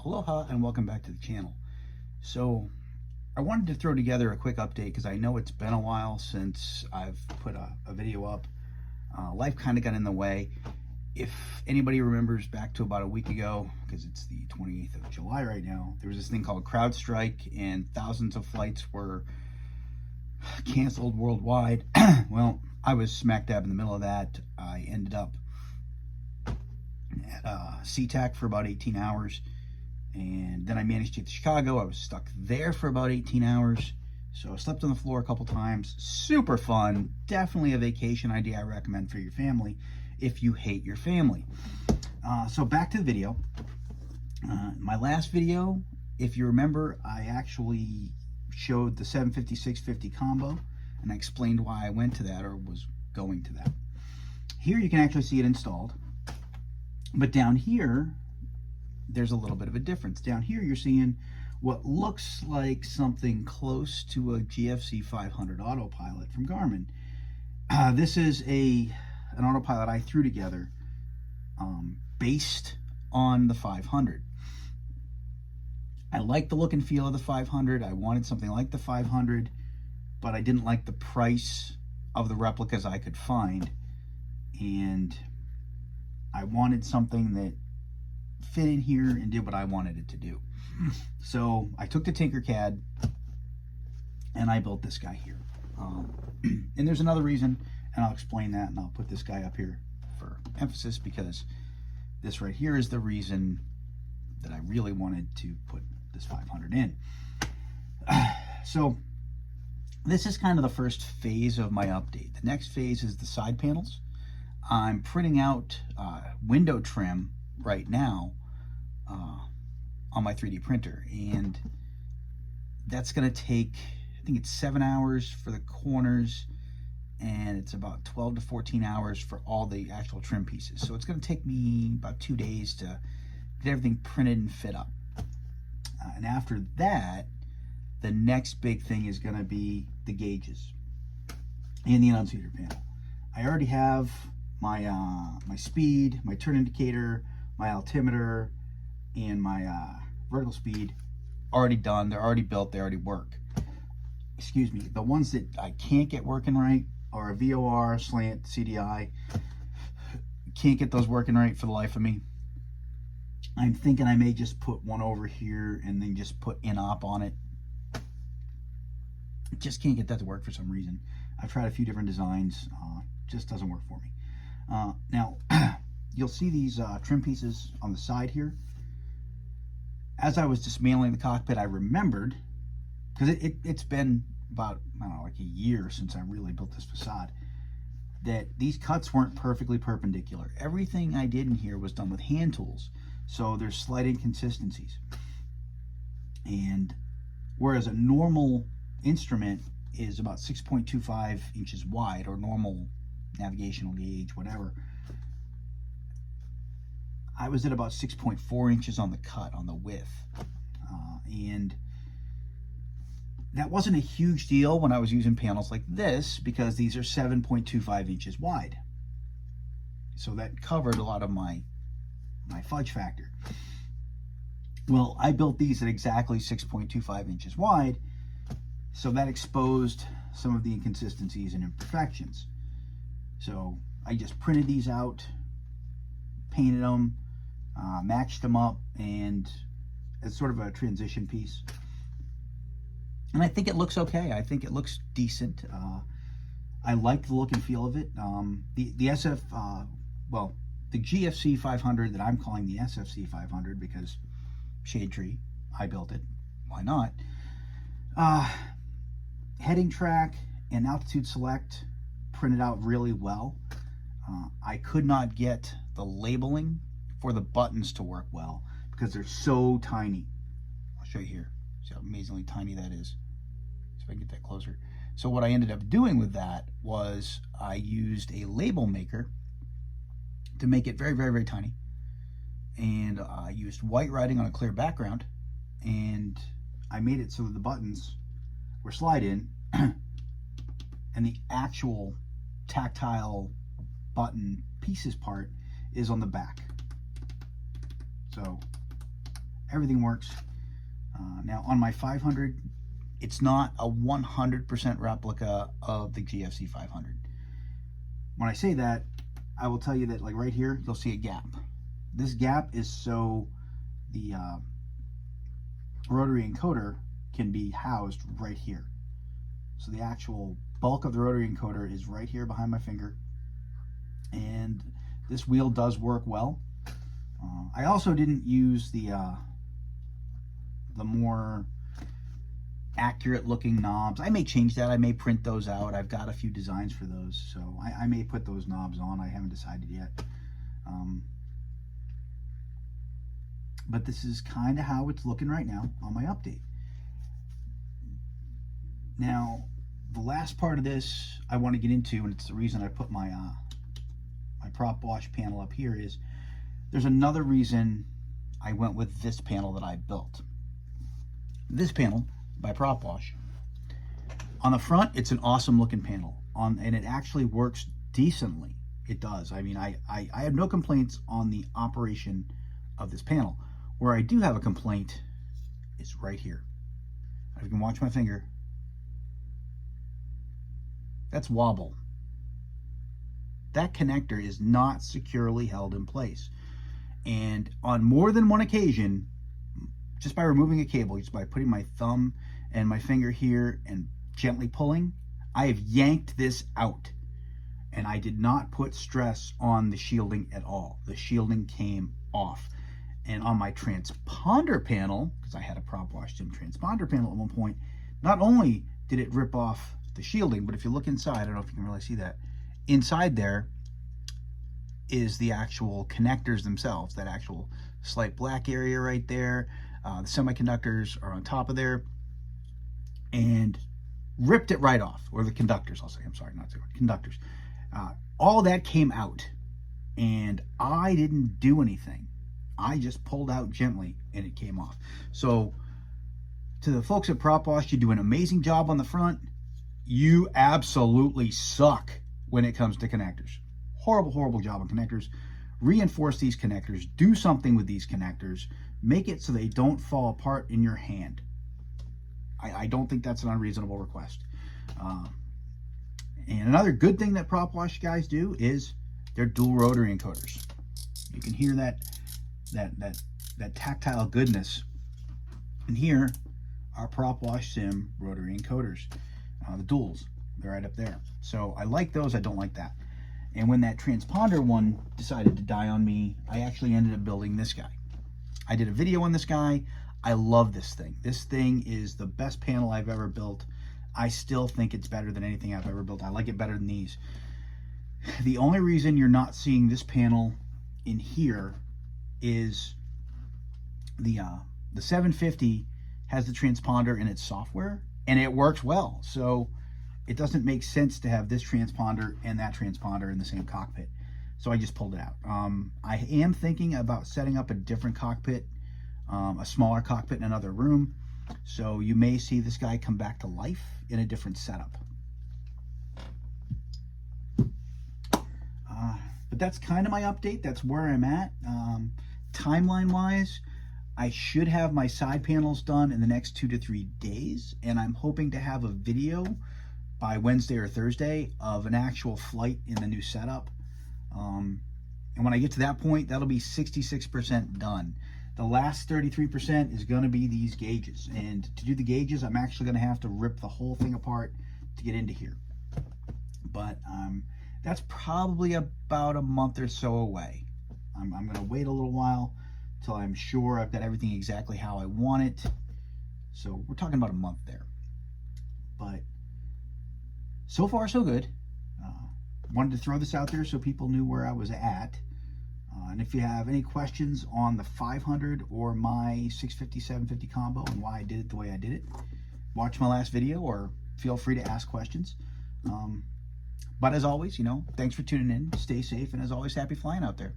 Aloha and welcome back to the channel. So I wanted to throw together a quick update because I know it's been a while since I've put a video up. Life kind of got in the way. If anybody remembers back to about a week ago, because it's the 28th of July right now, there was this thing called CrowdStrike and thousands of flights were canceled worldwide. Well, I was smack dab in the middle of that. I ended up at SeaTac for about 18 hours. And then I managed to get to Chicago. I was stuck there for about 18 hours. So I slept on the floor a couple times. Super fun. Definitely a vacation idea I recommend for your family if you hate your family. So back to the video. My last video, if you remember, I actually showed the 750-650 combo. And I explained why I went to that or was going to that. Here you can actually see it installed. But down here, there's a little bit of a difference. Down here, you're seeing what looks like something close to a GFC 500 autopilot from Garmin. This is an autopilot I threw together based on the 500. I like the look and feel of the 500. I wanted something like the 500, but I didn't like the price of the replicas I could find. And I wanted something that fit in here and did what I wanted it to do. So I took the Tinkercad and I built this guy here. And there's another reason, and I'll explain that, and I'll put this guy up here for emphasis because this right here is the reason that I really wanted to put this 500 in. So this is kind of the first phase of my update. The next phase is the side panels. I'm printing out window trim right now on my 3D printer, and that's going to take, I think it's 7 hours for the corners, and it's about 12 to 14 hours for all the actual trim pieces. So it's going to take me about 2 days to get everything printed and fit up. And after that, the next big thing is going to be the gauges and the annunciator panel. I already have my my speed, my turn indicator, my altimeter, and my vertical speed already done. They're already built. They already work. Excuse me. The ones that I can't get working right are a VOR, slant, CDI. Can't get those working right for the life of me. I'm thinking I may just put one over here and then just put in-op on it. Just can't get that to work for some reason. I've tried a few different designs. Just doesn't work for me. Now, you'll see these trim pieces on the side here. As I was dismantling the cockpit, I remembered, because it's been about, I don't know, like a year since I really built this facade, that these cuts weren't perfectly perpendicular. Everything I did in here was done with hand tools, so there's slight inconsistencies. And whereas a normal instrument is about 6.25 inches wide, or normal navigational gauge, whatever, I was at about 6.4 inches on the cut, on the width. And that wasn't a huge deal when I was using panels like this, because these are 7.25 inches wide. So that covered a lot of my fudge factor. Well, I built these at exactly 6.25 inches wide, so that exposed some of the inconsistencies and imperfections. So I just printed these out, painted them, matched them up, and it's sort of a transition piece. And I think it looks okay. I think it looks decent. I like the look and feel of it. The GFC 500 that I'm calling the SFC 500 because shade tree, I built it. Why not? Heading track and altitude select printed out really well. I could not get the labeling for the buttons to work well because they're so tiny. I'll show you here. See how amazingly tiny that is. See if I can get that closer. So what I ended up doing with that was I used a label maker to make it very, very, very tiny. And I used white writing on a clear background, and I made it so that the buttons were slide in and the actual tactile button pieces part is on the back. So everything works. Now on my 500, it's not a 100% replica of the GFC 500. When I say that, I will tell you that, like right here, you'll see a gap. This gap is so the rotary encoder can be housed right here. So the actual bulk of the rotary encoder is right here behind my finger. And this wheel does work well. I also didn't use the more accurate looking knobs. I may change that. I may print those out. I've got a few designs for those, so I may put those knobs on. I haven't decided yet. But this is kind of how it's looking right now on my update. Now, the last part of this I want to get into, and it's the reason I put my my prop wash panel up here, is there's another reason I went with this panel that I built. This panel by Prop Wash. On the front, it's an awesome looking panel, and it actually works decently. It does. I mean, I have no complaints on the operation of this panel. Where I do have a complaint is right here. If you can watch my finger, that's wobble. That connector is not securely held in place. And on more than one occasion, just by removing a cable, just by putting my thumb and my finger here and gently pulling, I have yanked this out. And I did not put stress on the shielding at all. The shielding came off. And on my transponder panel, because I had a Prop Wash Sim transponder panel at one point, not only did it rip off the shielding, but if you look inside, I don't know if you can really see that, inside there is the actual connectors themselves, that actual slight black area right there. The semiconductors are on top of there, and ripped it right off, or the conductors, I'll say, I'm sorry, not the conductors. All that came out, and I didn't do anything. I just pulled out gently, and it came off. So, to the folks at Prop Wash, you do an amazing job on the front. You absolutely suck when it comes to connectors. Horrible, horrible job on connectors. Reinforce these connectors. Do something with these connectors. Make it so they don't fall apart in your hand. I don't think that's an unreasonable request. And another good thing that Prop Wash guys do is they're dual rotary encoders. You can hear that tactile goodness. And here are Prop Wash Sim rotary encoders, the duals. They're right up there. So I like those. I don't like that. And when that transponder one decided to die on me, I actually ended up building this guy. I did a video on this guy. I love this thing. This thing is the best panel I've ever built. I still think it's better than anything I've ever built. I like it better than these. The only reason you're not seeing this panel in here is the 750 has the transponder in its software, and it works well. So it doesn't make sense to have this transponder and that transponder in the same cockpit. So I just pulled it out. I am thinking about setting up a different cockpit, a smaller cockpit in another room. So you may see this guy come back to life in a different setup. But that's kind of my update. That's where I'm at. Timeline wise, I should have my side panels done in the next 2 to 3 days. And I'm hoping to have a video by Wednesday or Thursday of an actual flight in the new setup. And when I get to that point, that'll be 66% done. The last 33% is going to be these gauges. And to do the gauges, I'm actually going to have to rip the whole thing apart to get into here. But that's probably about a month or so away. I'm going to wait a little while till I'm sure I've got everything exactly how I want it. So we're talking about a month there. But so far, so good. Wanted to throw this out there so people knew where I was at. And if you have any questions on the 500 or my 650, 750 combo and why I did it the way I did it, watch my last video or feel free to ask questions. But as always, thanks for tuning in. Stay safe, and as always, happy flying out there.